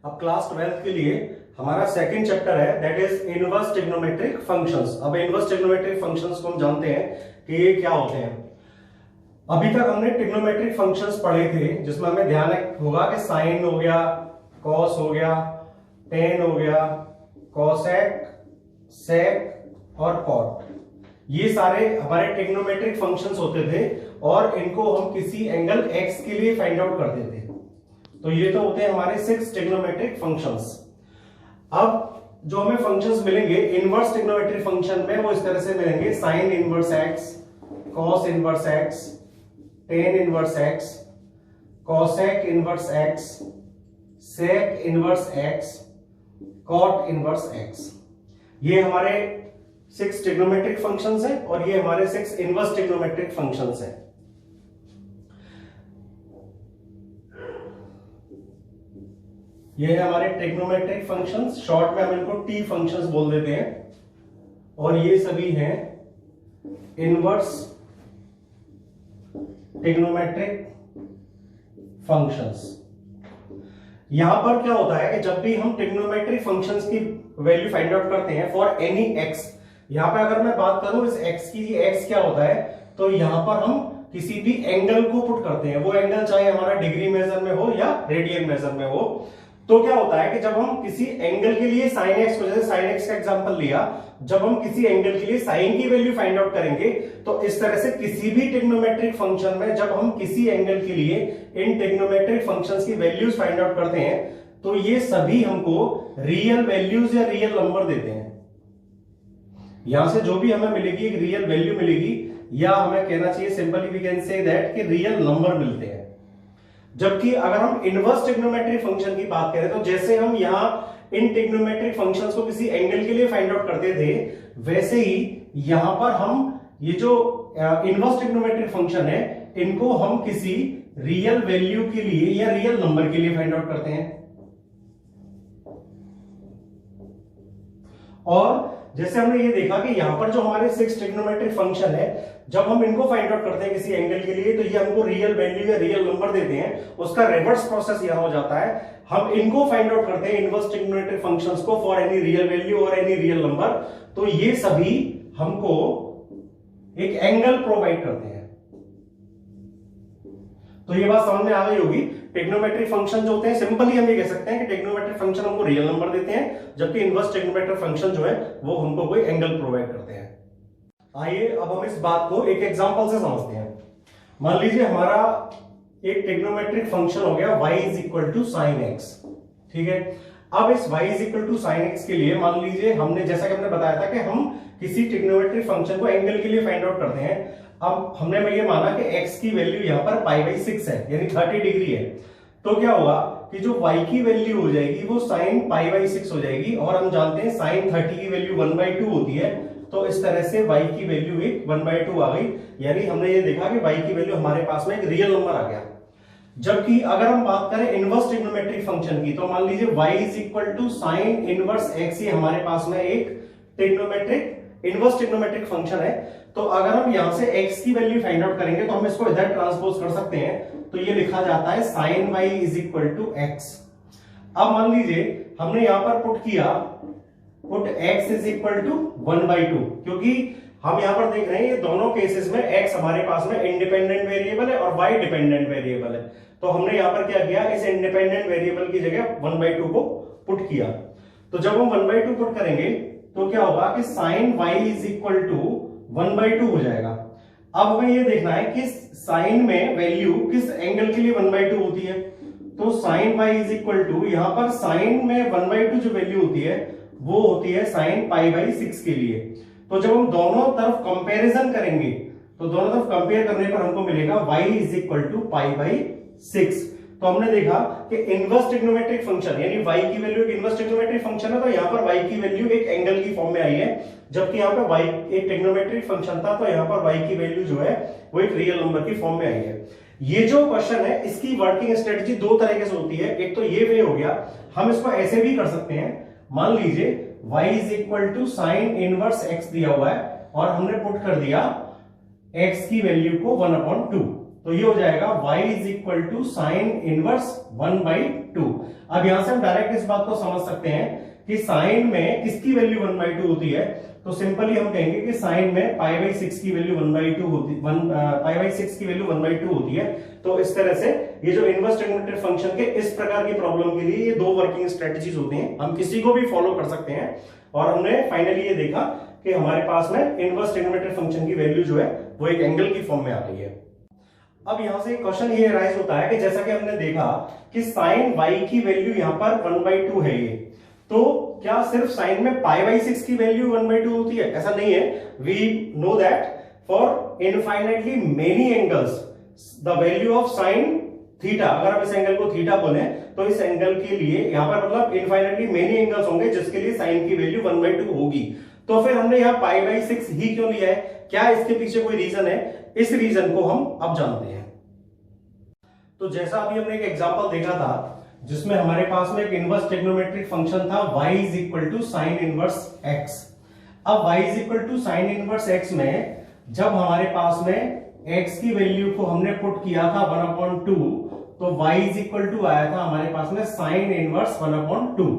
अब class 12th के लिए हमारा सेकंड चैप्टर है, that is inverse trigonometric functions. अब इनवर्स ट्रिग्नोमेट्रिक फंक्शंस को हम जानते हैं कि ये क्या होते हैं। अभी तक हमने ट्रिग्नोमेट्रिक फंक्शंस पढ़े थे जिसमें हमें ध्यान होगा कि साइन हो गया, कॉस हो गया, टेन हो गया, कॉसेक, सेक और कॉट, ये सारे हमारे ट्रिग्नोमेट्रिक फंक्शंस होते थे और इनको हम किसी एंगल x के लिए फाइंड आउट करते थे। तो ये तो होते हैं हमारे 6 ट्रिग्नोमेट्रिक फंक्शंस। अब जो हमें फंक्शंस मिलेंगे इनवर्स ट्रिग्नोमेट्रिक फंक्शन में वो इस तरह से मिलेंगे, sine inverse x, cos inverse x, tan inverse x, cosec inverse x, sec inverse x, cot inverse x। ये हमारे 6 ट्रिग्नोमेट्रिक फंक्शंस हैं और ये हमारे 6 इनवर्स ट्रिग्नोमेट्रिक फंक्शंस हैं। ये है हमारे ट्रिग्नोमेट्रिक फंक्शंस, शॉर्ट में हम इनको टी फंक्शंस बोल देते हैं, और ये सभी हैं इनवर्स ट्रिग्नोमेट्रिक फंक्शंस। यहां पर क्या होता है कि जब भी हम ट्रिग्नोमेट्रिक फंक्शंस की वैल्यू फाइंड आउट करते हैं फॉर एनी एक्स, यहां पर अगर मैं बात करूं इस एक्स की, एक्स क्या होता है, तो यहां पर हम किसी भी एंगल को पुट करते हैं, वो एंगल चाहे हमारा डिग्री मेजर में हो या रेडियन मेजर में हो। तो क्या होता है कि जब हम किसी एंगल के लिए साइन एक्स, जैसे साइन एक्स का एग्जांपल लिया, जब हम किसी एंगल के लिए साइन की वैल्यू फाइंड आउट करेंगे तो इस तरह से किसी भी ट्रिग्नोमेट्रिक फंक्शन में जब हम किसी एंगल के लिए इन ट्रिग्नोमेट्रिक फंक्शंस की वैल्यूज फाइंड आउट करते हैं तो ये सभी हमको रियल वैल्यूज या रियल नंबर देते हैं। यहां से जो भी हमें मिलेगी एक रियल वैल्यू मिलेगी, या हमें कहना चाहिए simply we can say that कि रियल नंबर मिलते हैं। जबकि अगर हम इनवर्स ट्रिग्नोमेट्रिक फंक्शन की बात करें तो जैसे हम यहां इन ट्रिग्नोमेट्रिक फंक्शंस को किसी एंगल के लिए फाइंड आउट करते थे, वैसे ही यहां पर हम ये जो इनवर्स ट्रिग्नोमेट्रिक फंक्शन है इनको हम किसी रियल वैल्यू के लिए या रियल नंबर के लिए फाइंड आउट करते हैं। और जैसे हमने ये देखा कि यहां पर जो हमारे 6 ट्रिग्नोमेट्रिक फंक्शन है, जब हम इनको फाइंड आउट करते हैं किसी एंगल के लिए तो ये हमको रियल वैल्यू या रियल नंबर देते हैं। उसका रिवर्स प्रोसेस यहां हो जाता है, हम इनको फाइंड आउट करते हैं इनवर्स ट्रिग्नोमेट्रिक फंक्शंस को फॉर एनी रियल वैल्यू और एनी रियल नंबर, तो ये सभी हमको एक एंगल प्रोवाइड करते हैं। तो ये बात समझ में आ गई होगी। ट्रिग्नोमेट्रिक फंक्शन जो होते हैं, सिंपली हम ये कह सकते हैं कि ट्रिग्नोमेट्रिक फंक्शन हमको रियल नंबर देते हैं, जबकि इनवर्स ट्रिग्नोमेट्रिक फंक्शन जो है वो हमको कोई एंगल प्रोवाइड करते हैं। आइए अब हम इस बात को एक एग्जांपल से समझते हैं। मान लीजिए हमारा एक ट्रिग्नोमेट्रिक फंक्शन हो गया y is equal to sine x, ठीक है। अब इस y is equal to sine x के लिए मान लीजिए हमने, जैसा कि हमने बताया था कि हम किसी ट्रिग्नोमेट्रिक फंक्शन को एंगल के लिए फाइंड आउट करते हैं। अब हमने ये माना कि x की वैल्यू यहां पर π/6 है, यानी 30 डिग्री है। तो क्या होगा कि जो y की वैल्यू हो जाएगी वो साइन π/6 हो जाएगी, और हम जानते हैं साइन 30 की वैल्यू 1/2 होती है। तो इस तरह से y की वैल्यू एक 1/2 आ गई, यानी हमने ये देखा कि y की वैल्यू हमारे पास में एक रियल नंबर आ गया। जबकि अगर हम बात करें इनवर्स ट्रिग्नोमेट्रिक फंक्शन की, तो मान लीजिए y is equal to sine inverse x, ये हमारे पास में एक ट्रिग्नोमेट्रिक इनवर्स ट्रिग्नोमेट्रिक फंक्शन है। तो अगर हम यहां से x की वैल्यू फाइंड आउट करेंगे तो हम इसको इधर ट्रांसपोज कर सकते हैं, तो ये लिखा जाता है sine y is equal to x। अब मान लीजिए हमने यहां पर पुट किया, put x is equal to 1/2, क्योंकि हम यहां पर देख रहे हैं ये दोनों केसेस में x हमारे पास में इंडिपेंडेंट वेरिएबल है और y डिपेंडेंट वेरिएबल है। तो हमने यहां पर क्या किया, इस इंडिपेंडेंट वेरिएबल की जगह 1/2 को पुट किया। तो जब हम 1/2 पुट करेंगे तो क्या होगा कि sine y is equal to 1/2 हो जाएगा। अब हमें ये देखना है कि साइन में वैल्यू किस एंगल के लिए 1/2 होती है। तो sine y is equal to, यहां पर साइन में 1/2 जो वैल्यू होती है वो होती है साइन π/6 के लिए। तो जब हम दोनों तरफ कंपैरिजन करेंगे तो दोनों तरफ कंपेयर करने पर हमको मिलेगा y इज इक्वल टू π/6। तो हमने देखा कि इनवर्स ट्रिग्नोमेट्रिक फंक्शन, यानी y की वैल्यू एक इनवर्स ट्रिग्नोमेट्रिक फंक्शन है, तो यहां पर y की वैल्यू एक एंगल की फॉर्म में आई है। जबकि यहां पर y एक ट्रिग्नोमेट्रिक फंक्शन था, तो यहां पर y की वैल्यू जो है वो एक रियल नंबर की फॉर्म में आई है। ये जो क्वेश्चन है इसकी वर्किंग स्ट्रेटजी दो तरीके से होती है। एक तो ये वे हो गया, हम इसको ऐसे भी कर सकते हैं, मान लीजिए y is equal to sine inverse x दिया हुआ है और हमने पुट कर दिया x की वैल्यू को 1/2, तो ये हो जाएगा y is equal to sine inverse 1/2। अब यहां से हम डायरेक्ट इस बात को समझ सकते हैं कि साइन में किसकी वैल्यू 1/2 होती है। तो सिंपली हम कहेंगे कि साइन में π/6 की वैल्यू 1/2 होती π/6 की वैल्यू 1/2 होती है। तो इस तरह से ये जो इनवर्स ट्रिग्नोमेट्रिक फंक्शन के इस प्रकार की प्रॉब्लम के लिए ये दो वर्किंग स्ट्रेटजीज होती हैं, हम किसी को भी फॉलो कर सकते हैं। और हमने फाइनली ये देखा कि हमारे पास में इनवर्स ट्रिग्नोमेट्रिक फंक्शन की वैल्यू जो है वो एक एंगल की फॉर्म में आ रही है। अब यहां से क्वेश्चन ये राइज होता है कि जैसा कि हमने देखा कि साइन y की वैल्यू यहां पर 1/2 है ये, तो क्या सिर्फ साइन में π/6 की वैल्यू 1/2 होती है? ऐसा नहीं है। We know that for infinitely many angles the value of sine theta, अगर आप इस एंगल को थीटा बोले तो इस एंगल के लिए यहां पर मतलब इनफाइनाइटली मेनी एंगल्स होंगे जिसके लिए साइन की वैल्यू 1/2 होगी। तो फिर हमने यहाँ π/6 ही क्यों लिया है? क्या इसके पीछे कोई रीजन है? इस रीजन को हम अब जानते हैं। तो जैसा अभी हमने एक एग्जांपल देखा था जिसमें हमारे पास में एक इनवर्स ट्रिग्नोमेट्रिक फंक्शन था y is equal to sine inverse x। अब y is equal to sine inverse x में जब हमारे पास में x की वैल्यू को हमने पुट किया था 1/2, तो y इज इक्वल टू आया था हमारे पास में साइन इनवर्स 1/2।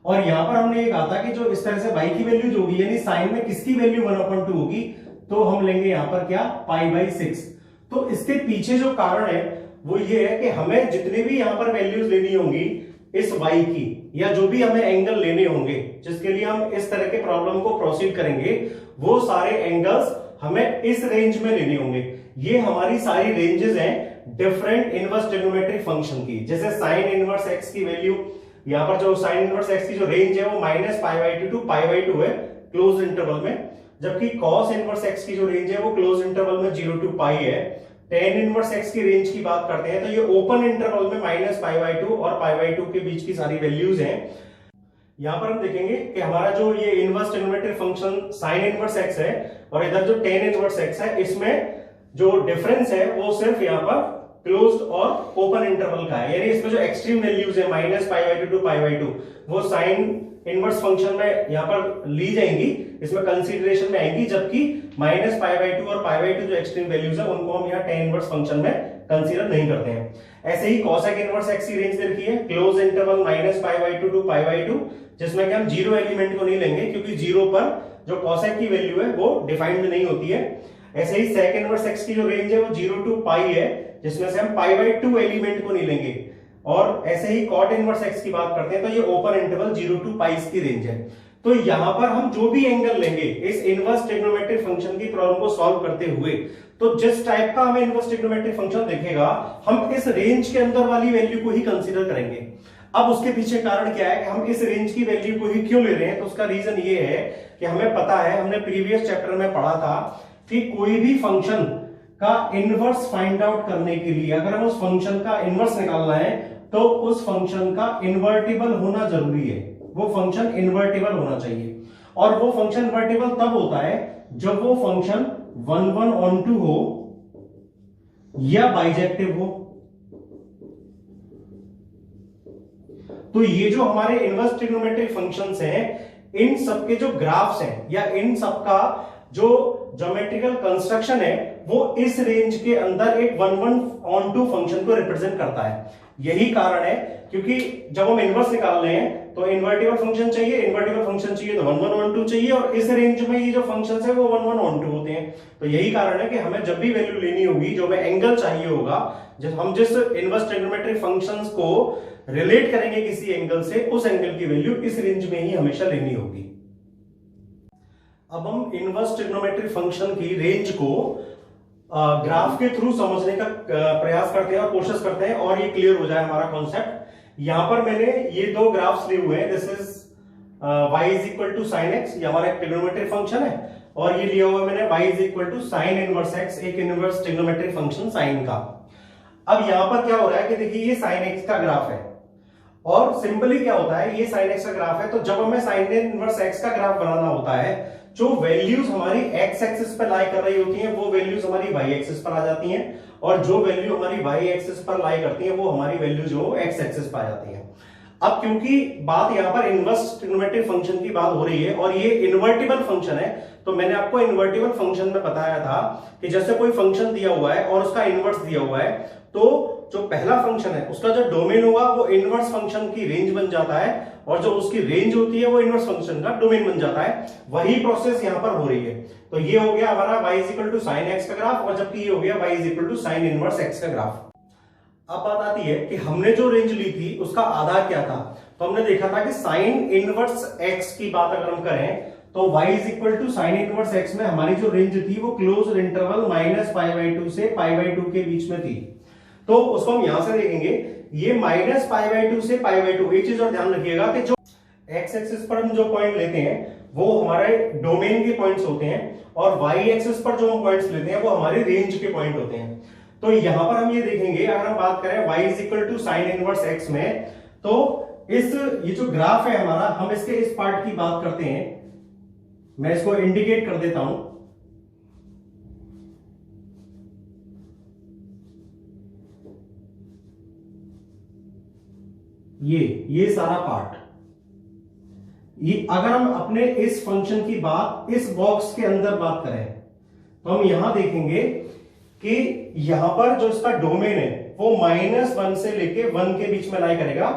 और यहां पर हमने ये कहा था कि जो इस तरह से y की वैल्यू जो होगी यानी साइन में किसकी वैल्यू 1/2 होगी, तो हम लेंगे यहां पर क्या π/6। तो इसके पीछे जो कारण है वो ये है कि हमें जितनी भी यहां पर वैल्यूज लेनी होंगी इस y की, या जो भी हमें एंगल लेने होंगे जिसके लिए हम इस तरह के प्रॉब्लम को प्रोसीड करेंगे, वो सारे एंगल्स हमें इस रेंज में लेने होंगे। ये हमारी सारी रेंजेस हैं डिफरेंट इनवर्स ट्रिग्नोमेट्रिक फंक्शन की। जैसे साइन इनवर्स x की वैल्यू यहां पर जो साइन इनवर्स x की जो रेंज है वो -π/2 टू π/2 है क्लोज इंटरवल में, जबकि cos इनवर्स x की जो रेंज है वो क्लोज इंटरवल में 0 टू π है। tan इनवर्स x की रेंज की बात करते हैं तो ये ओपन इंटरवल में -π/2 और π/2 के बीच की सारी वैल्यूज हैं। यहां पर हम देखेंगे कि हमारा जो ये inverse trigonometric function sin inverse x है और इधर जो tan इनवर्स x है, इसमें जो डिफरेंस है वो सिर्फ यहाँ पर क्लोज्ड और ओपन इंटरवल का है। यानी इसमें जो एक्सट्रीम वैल्यूज है -π/2 टू π/2 वो साइन इनवर्स फंक्शन में यहाँ पर ली जाएंगी, इसमें कंसीडरेशन में आएंगी, जबकि -π/2 और π/2 जो एक्सट्रीम वैल्यूज है उनको हम यहाँ tan इनवर्स फंक्शन में कंसीडर नहीं करते हैं। ऐसे ही cosec इनवर्स x की रेंज दे रखी है क्लोज इंटरवल -π/2 टू π/2, जिसमें कि हम जीरो एलिमेंट को नहीं लेंगे क्योंकि जीरो पर जो cosec की वैल्यू है वो डिफाइंड नहीं होती है। ऐसे ही sec इनवर्स x की जो रेंज है वो 0 टू π है, जिसमें से हम π/2 एलिमेंट को नहीं लेंगे। और ऐसे ही cot इनवर्स x की बात करते हैं तो ये ओपन इंटरवल 0 टू π की रेंज है। तो यहां पर हम जो भी एंगल लेंगे इस इनवर्स ट्रिग्नोमेट्रिक फंक्शन की प्रॉब्लम को सॉल्व करते हुए, तो जिस टाइप का हमें इनवर्स ट्रिग्नोमेट्रिक फंक्शन दिखेगा हम इस रेंज के अंदर वाली वैल्यू को ही कंसीडर करेंगे। अब उसके पीछे कारण क्या है कि हम इस रेंज की वैल्यू को ही क्यों ले रहे हैं? तो उसका रीजन ये है कि हमें पता है, हमने प्रीवियस चैप्टर में पढ़ा था कि कोई भी फंक्शन का इनवर्स फाइंड आउट करने के लिए अगर हम उस फंक्शन का इनवर्स निकालना है तो उस फंक्शन का इन्वर्टिबल होना जरूरी है। वो फंक्शन इन्वर्टिबल होना चाहिए, और वो फंक्शन इन्वर्टिबल तब होता है जब वो फंक्शन 1/(1)(2) हो या बाइजेक्टिव हो। तो ये जो हमारे इनवर्स ट्रिग्नोमेट्रिक फंक्शंस हैं, इन सबके जो ग्राफ्स हैं या इन सबका जो ज्योमेट्रिकल कंस्ट्रक्शन है वो इस रेंज के अंदर एक 1/(1)(2) फंक्शन को रिप्रेजेंट करता है। यही कारण है क्योंकि जब हम इनवर्स निकाल रहे हैं तो इन्वर्टिबल फंक्शन चाहिए, इन्वर्टिबल फंक्शन चाहिए तो 1/(1)(2) चाहिए, और इस रेंज में ये जो फंक्शंस है वो 1/(1)(2) होते हैं। तो यही कारण है कि हमें जब भी वैल्यू लेनी होगी, जो हमें एंगल चाहिए होगा, हम जिस इनवर्स ट्रिग्नोमेट्रिक फंक्शंस को रिलेट करेंगे किसी एंगल से, उस एंगल की वैल्यू इस रेंज में ही हमेशा लेनी होगी। अब हम इनवर्स ट्रिग्नोमेट्रिक फंक्शन की रेंज को ग्राफ के थ्रू समझने का प्रयास करते हैं और कोशिश करते हैं और ये क्लियर हो जाए हमारा कॉन्सेप्ट। यहां पर मैंने ये दो ग्राफ्स लिए हुए हैं, this is y is equal to sine x, ये हमारा एक ट्रिग्नोमेट्रिक फंक्शन है, और ये लिया हुआ मैंने y is equal to sine inverse x, एक इनवर्स ट्रिग्नोमेट्रिक फंक्शन साइन का। अब यहां पर क्या हो रहा है कि देखिए ये साइन एक्स का ग्राफ है, और सिंपली क्या होता है, ये साइन एक्स का ग्राफ है, तो जब हमें साइन इनवर्स x का ग्राफ बनाना होता है, जो वैल्यूज हमारी x एक्सिस पर लाई कर रही होती हैं वो वैल्यूज हमारी y एक्सिस पर आ जाती हैं, और जो वैल्यू हमारी y एक्सिस पर लाई करती हैं वो हमारी वैल्यू जो x एक्सिस पर आ जाती हैं। अब क्योंकि बात यहां पर इनवर्स ट्रिग्नोमेट्रिक फंक्शन की बात हो रही है और ये इन्वर्टिबल फंक्शन है, तो मैंने आपको इन्वर्टिबल फंक्शन में बताया था कि जैसे कोई फंक्शन दिया हुआ है और उसका इनवर्स दिया हुआ है, तो जो पहला फंक्शन है उसका जो डोमेन होगा वो इनवर्स फंक्शन की रेंज बन जाता है और जो उसकी रेंज होती है वो इनवर्स फंक्शन का डोमेन बन जाता है। वही प्रोसेस यहां पर हो रही है। तो ये हो गया हमारा y = sin x का ग्राफ और जबकि ये हो गया y = sin इनवर्स x का ग्राफ। अब बात आती है कि हमने जो रेंज ली थी उसका आधा क्या था। तो हमने देखा था कि sin इनवर्स x की बात अगर हम करें तो y = sin इनवर्स x में हमारी जो रेंज थी वो क्लोज इंटरवल -π/2 से π/2 के बीच में थी। तो उसको हम यहां से देखेंगे, ये -π/2 से π/2। एक चीज और ध्यान रखिएगा कि जो x एक्सिस पर हम जो पॉइंट लेते हैं वो हमारे डोमेन के पॉइंट्स होते हैं और y एक्सिस पर जो हम पॉइंट्स लेते हैं वो हमारी रेंज के पॉइंट होते हैं। तो यहां पर हम ये देखेंगे, अगर हम बात करें y = sin इनवर्स x में, तो ये जो ग्राफ है हमारा, हम इसके इस पार्ट की बात करते हैं। मैं इसको इंडिकेट कर देता हूं। ये सारा पार्ट, ये अगर हम अपने इस फंक्शन की बात इस बॉक्स के अंदर बात करें तो हम यहां देखेंगे कि यहां पर जो इसका डोमेन है वो -1 से लेके 1 के बीच में लाई करेगा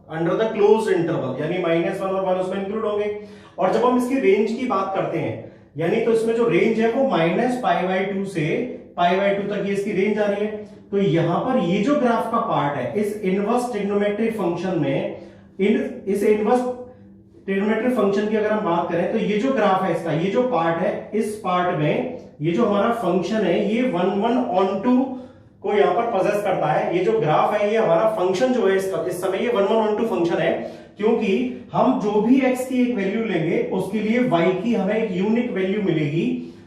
अंडर द क्लोज इंटरवल, यानी -1 और 1 उसमें इंक्लूड होंगे। और जब हम इसकी रेंज की बात करते हैं, यानी तो इसमें जो रेंज है वो -π/2 से π/2 तक ये इसकी रेंज आ रही है। तो यहां पर ये जो ग्राफ का पार्ट है इस इनवर्स ट्रिग्नोमेट्रिक फंक्शन में, इस इनवर्स ट्रिग्नोमेट्रिक फंक्शन की अगर हम बात करें तो ये जो ग्राफ है इसका, ये जो पार्ट है, इस पार्ट में ये जो हमारा फंक्शन है ये 11/2 को यहां पर पजेस करता है। ये जो ग्राफ है ये हमारा फंक्शन जो है इसका इस समय ये 11/2 फंक्शन है, क्योंकि हम जो भी x की एक वैल्यू लेंगे उसके लिए y की हमें एक यूनिक वैल्यू मिलेगी,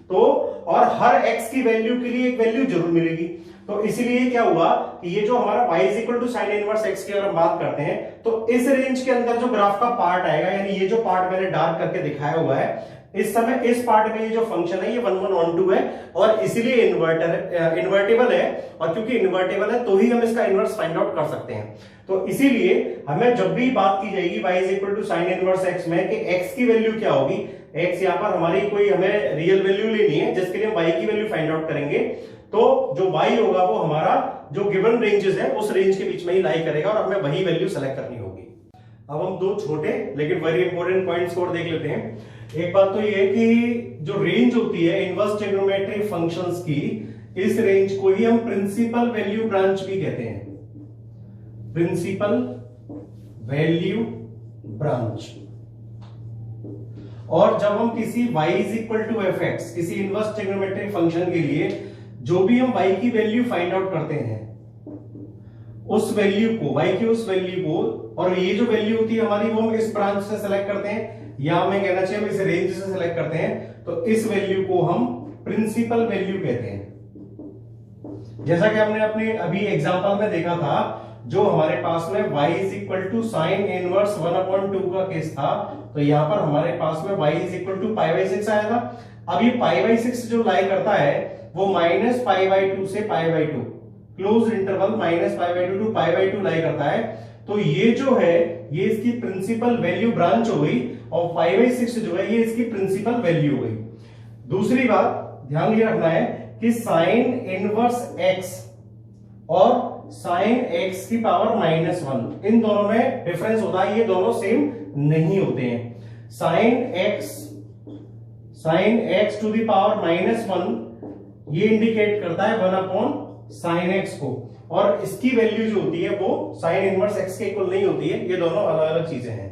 तो और हर x की वैल्यू के लिए एक वैल्यू जरूर मिलेगी। तो इसलिए क्या हुआ कि ये जो हमारा y = sin इनवर्स x की अगर हम बात करते हैं तो इस रेंज के अंदर जो ग्राफ का पार्ट आएगा, यानी ये जो पार्ट मैंने डार्क करके दिखाया हुआ है, इस समय इस पार्ट में ये जो फंक्शन है ये 11/2 है और इसीलिए इन्वर्टिबल है। और क्योंकि इन्वर्टिबल है तो ही हम इसका इनवर्स फाइंड आउट कर सकते हैं। तो इसीलिए हमें जब भी बात की जाएगी y = sin इनवर्स x में कि x की वैल्यू क्या होगी, x यहां पर हमारी कोई हमें रियल वैल्यू लेनी है जिसके लिए हम y की वैल्यू फाइंड आउट करेंगे, तो जो y होगा वो हमारा जो गिवन रेंजेस है उस रेंज के बीच में ही लाई करेगा और हमें वही वैल्यू सेलेक्ट करनी होगी। अब हम दो छोटे लेकिन वेरी इंपॉर्टेंट पॉइंट्स को देख लेते हैं। एक बात तो ये है कि जो रेंज होती है इनवर्स ट्रिग्नोमेट्रिक फंक्शंस की, इस रेंज को ही हम प्रिंसिपल वैल्यू ब्रांच भी कहते हैं, प्रिंसिपल वैल्यू ब्रांच। और जब हम किसी y = f(x), किसी इनवर्स ट्रिग्नोमेट्रिक फंक्शन के लिए जो भी हम y की वैल्यू फाइंड आउट करते हैं, उस वैल्यू को, y की उस वैल्यू को, और ये जो वैल्यू होती है हमारी वो हम इस ब्रांच से सेलेक्ट करते हैं, या हमें कहना चाहिए हम इस रेंज से सेलेक्ट करते हैं, तो इस वैल्यू को हम प्रिंसिपल वैल्यू कहते हैं। जैसा कि हमने अपने अभी एग्जांपल में देखा था, जो हमारे पास में y = sin इनवर्स 1/2 का केस था, तो यहां पर हमारे पास में y = π/6 आया था। अब ये π/6 जो लाई करता है वो -π/2 से π/2, क्लोज इंटरवल -π/2 टू π/2 लाई करता है। तो ये जो है ये इसकी प्रिंसिपल वैल्यू ब्रांच हो गई और 5/6 जो है ये इसकी प्रिंसिपल वैल्यू हो गई। दूसरी बात ध्यान ये रखना है कि sin इनवर्स x और sin x की पावर -1, इन दोनों में डिफरेंस होता है, ये दोनों सेम नहीं होते हैं। sin x to the power -1 ये इंडिकेट करता है 1/sin x को, और इसकी वैल्यू जो होती है वो sin इनवर्स x के इक्वल नहीं होती है। ये दोनों अलग अलग चीजें हैं।